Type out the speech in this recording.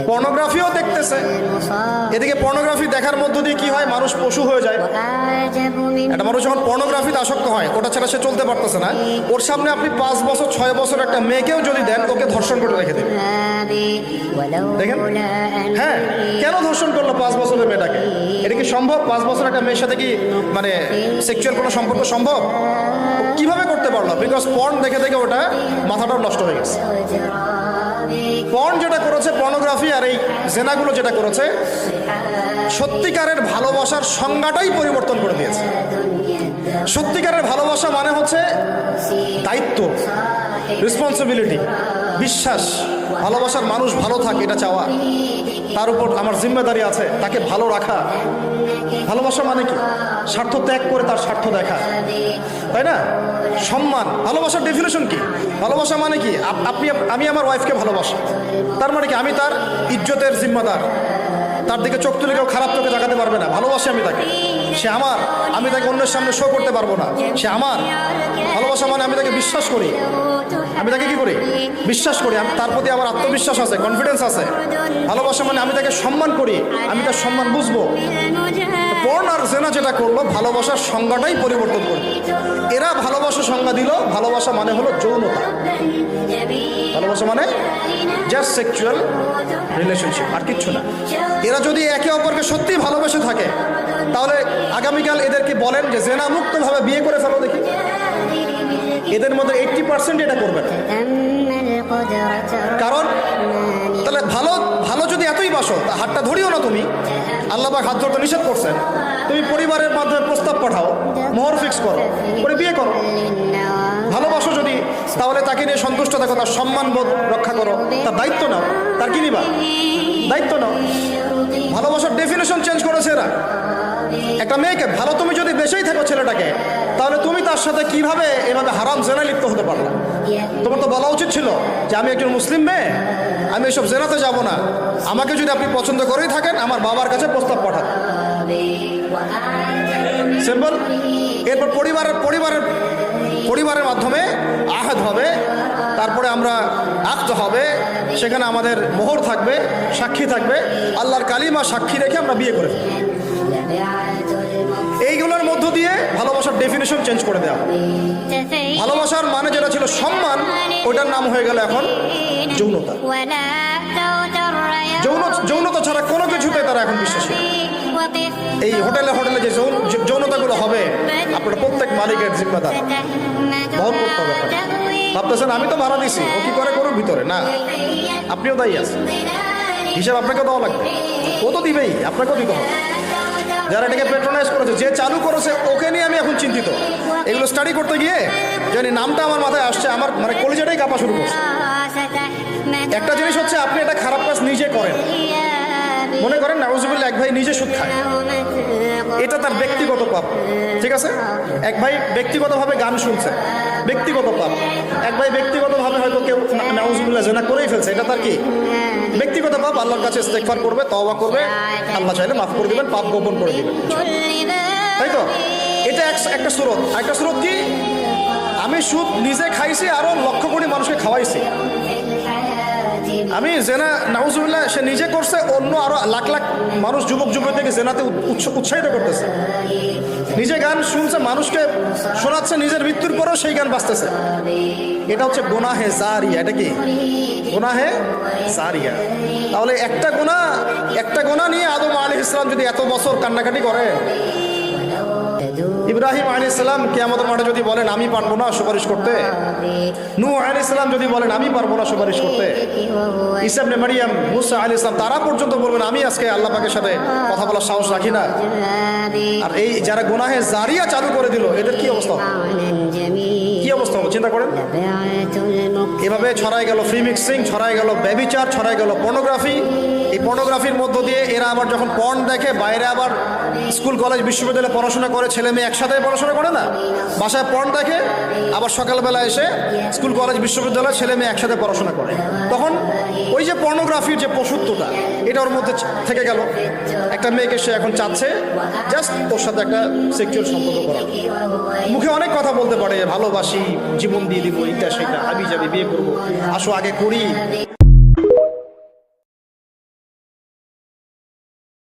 পর্নোগ্রাফিও দেখতেছে। এদিকে পর্নোগ্রাফি দেখার মধ্য দিয়ে কি হয়, মানুষ পশু হয়ে যায়। একটা মানুষ যখন পর্নোগ্রাফিতে আসক্ত হয়, ওটা ছাড়া সে চলতে পারতেছে না। ওর সামনে আপনি 5 বছর 6 বছর একটা মেয়েকেও যদি দেন, ওকে ধর্ষণ করে রেখে দেবেন। দেখেন, হ্যাঁ, কেন ধর্ষণ করলো 5 বছরের মেয়েটাকে? এটা কি সম্ভব? 5 বছর একটা মেয়ের সাথে কি মানে সেক্সুয়াল কোনো সম্পর্ক সম্ভব? কিভাবে করতে পারলো? বিকজ পর্ন দেখে দেখে ওটা মাথাটাও নষ্ট হয়ে গেছে। পর্ন যেটা করেছে, পর্নোগ্রাফি আর এই জেনাগুলো যেটা করেছে, সত্যিকারের ভালোবাসার সংজ্ঞাটাই পরিবর্তন করে দিয়েছে। সত্যিকারের ভালোবাসা মানে হচ্ছে দায়িত্ব, রেসপন্সিবিলিটি, বিশ্বাস, ভালোবাসার মানুষ ভালো থাকে এটা চাওয়া, তার উপর আমার জিম্মেদারি আছে, তাকে ভালো রাখা। ভালোবাসা মানে কি? স্বার্থ ত্যাগ করে তার স্বার্থ দেখা, তাই না? সম্মান। ভালোবাসার ডেফিনেশন কি? ভালোবাসা মানে কি? আমি আমার ওয়াইফকে ভালোবাসি, তার মানে কি আমি তার ইজ্জতের জিম্মাদার, তার দিকে চোখ তুলে কেউ খারাপ চোখে তাকাতে পারবে না। ভালোবাসি আমি তাকে, সে আমার, আমি তাকে অন্যের সামনে শো করতে পারবো না, সে আমার। ভালোবাসা মানে আমি তাকে বিশ্বাস করি, আমি তাকে কি করি? বিশ্বাস করি, তার প্রতি আমার আত্মবিশ্বাস আছে, কনফিডেন্স আছে। ভালোবাসা মানে আমি তাকে সম্মান করি, আমি তার সম্মান বুঝবো। পর্ন আর জেনা যেটা করলো, ভালোবাসার সংজ্ঞাটাই পরিবর্তন করলো। এরা ভালোবাসার সংজ্ঞা দিল, ভালোবাসা মানে হলো যৌনতা। ভালোবাসা মানে জাস্ট সেক্সুয়াল রিলেশনশিপ, আর কিচ্ছু না। এরা যদি একে অপরকে সত্যি ভালোবেসে থাকে, তাহলে আগামীকাল এদেরকে বলেন যে জেনা মুক্তভাবে বিয়ে করে ফেলো দেখি। এদের মধ্যে 80% এটা করবে না। কারণ তাহলে ভালো ভালো যদি এতই বাসো, তা হাতটা ধরিও না তুমি। আল্লাহ পাক হাত ধরতে নিষেধ করছেন। তুমি পরিবারের মাধ্যমে প্রস্তাব পাঠাও, মোহর ফিক্স করো, করে বিয়ে করো। ভালোবাসো যদি, তাহলে তাকে নিয়ে সন্তুষ্ট থাকো, তার সম্মান বোধ রক্ষা করো, তার দায়িত্ব নাও। তার কি নিবা? দায়িত্ব নাও। ভালোবাসার ডেফিনেশন চেঞ্জ করেছে এরা। একটা মেয়েকে ভালো তুমি যদি বেশেই থাকো ছেলেটাকে, তাহলে তুমি তার সাথে কিভাবে এভাবে হারাম জেনায় লিপ্ত হতে পারলা? তোমার তো বলা উচিত ছিল যে আমি একজন মুসলিম মেয়ে, আমি এসব জেনাতে যাব না। আমাকে যদি আপনি পছন্দ করেই থাকেন, আমার বাবার কাছে প্রস্তাব পাঠান। সিম্পল। এরপর পরিবারের মাধ্যমে আহাদ হবে, তারপরে আমরা আক্ত হবে, সেখানে আমাদের মোহর থাকবে, সাক্ষী থাকবে, আল্লাহর কালিমা সাক্ষী রেখে আমরা বিয়ে করে ফেলব। এইগুলোর মধ্য দিয়ে ভালোবাসার ডেফিনেশন চেঞ্জ করে দেওয়া। ভালোবাসার মানে যেটা ছিল সম্মান, ওটার নাম হয়ে গেল এখন যৌনতা। যৌনতা ছাড়া কোনো কিছুতে তারা এখন বিশ্বাসী। এই হোটেলে যে যৌনতাগুলো হবে, আপনার প্রত্যেক মালিকের জিম্মাদার, বহন করতে হবে। ভাবতেছেন আমি তো ভাড়া দিছি, ও কি করে করুক ভিতরে, না, আপনিও দায়ী আছেন। হিসাব আপনাকে দেওয়া লাগবে। ও তো দিবেই, আপনাকেও দিতে হবে। যারা এটাকে প্যাট্রোনাইজ করেছে, যে চালু করেছে, ওকে নিয়ে আমি এখন চিন্তিত। এগুলো স্টাডি করতে গিয়ে জানি নামটা আমার মাথায় আসছে, আমার মানে কলিজাটাই কাঁপা শুরু করছে। একটা জিনিস হচ্ছে, আপনি একটা খারাপ কাজ নিজে করেন, মনে করেন নাউজুবিল্লাহ এক ভাই নিজে সুদ খায়, এটা তার ব্যক্তিগত পাপ, ঠিক আছে? এক ভাই ব্যক্তিগতভাবে গান শুনছে, ব্যক্তিগত পাপ। এক ভাই ব্যক্তিগতভাবে হয়তো কেউ নাউজুবিল্লাহ জিনা করেই ফেলছে, এটা তার কি ব্যক্তিগত পাপ। আল্লাহর কাছে ইস্তেগফার করবে, তওবা করবে, আল্লাহ চাইলে মাফ করে দিবেন, পাপ গোপন করে দিবেন, তাই তো? এটা একটা সুরত। একটা সুরত কি? আমি সুদ নিজে খাইছি, আরো লক্ষ কোটি মানুষকে খাওয়াইছি। আমি জেনা নাউজুবিল্লাহ সে নিজে করছে, অন্য আরো লাখ লাখ মানুষ, যুবক যুবতীকে জেনাতে উৎসাহিত করতেছে। নিজে গান শুনছে, মানুষকে শোনাচ্ছে, নিজের মৃত্যুর পরেও সেই গান বাজতেছে। এটা হচ্ছে গুনাহে জারিয়া। এটা কি? গুনাহে জারিয়া। তাহলে একটা গুনাহ নিয়ে আদম আলাইহিস সালাম যদি এত বছর কান্নাকাটি করে, ইব্রাহিম আলাইহিস সালাম কিয়ামতের মাঠে যদি বলেন আমি পারবো না সুপারিশ করতে, নূহ আলাইহিস সালাম যদি বলেন আমি পারবো না সুপারিশ করতে, ঈসা ইবনে মারইয়াম, মুসা আলাইহিস সালাম তারা পর্যন্ত বলবেন আমি আজকে আল্লাহ পাকের সাথে কথা বলার সাহস রাখি না। আর এই যারা গুনাহে জারিয়া চালু করে দিল, এদের কি অবস্থা হবে? কি অবস্থা হবে চিন্তা করেন। এভাবে ছড়াই গেল ফ্রি মিক্সিং, ছড়াই গেল ব্যভিচার, ছড়াই গেল পর্নোগ্রাফি। এই পর্নোগ্রাফির মধ্য দিয়ে এরা আবার যখন পর্ন দেখে, বাইরে আবার স্কুল কলেজ বিশ্ববিদ্যালয়ে পড়াশোনা করে, ছেলে মেয়ে একসাথে পড়াশোনা করে না, বাসায় পর্ন দেখে, আবার সকালবেলা এসে স্কুল কলেজ বিশ্ববিদ্যালয়ে ছেলে মেয়ে একসাথে পড়াশোনা করে। তখন ওই যে পর্নোগ্রাফির যে পশুত্বটা, এটা ওর মধ্যে থেকে গেল। একটা মেয়েকে সে এখন চাচ্ছে জাস্ট ওর সাথে একটা সেক্সুয়াল সম্পর্ক করা। মুখে অনেক কথা বলতে পারে, ভালোবাসি, জীবন দিয়ে দিব, এটা সেটা, হাবি যাবি, বিয়ে করবো, আসো আগে করি।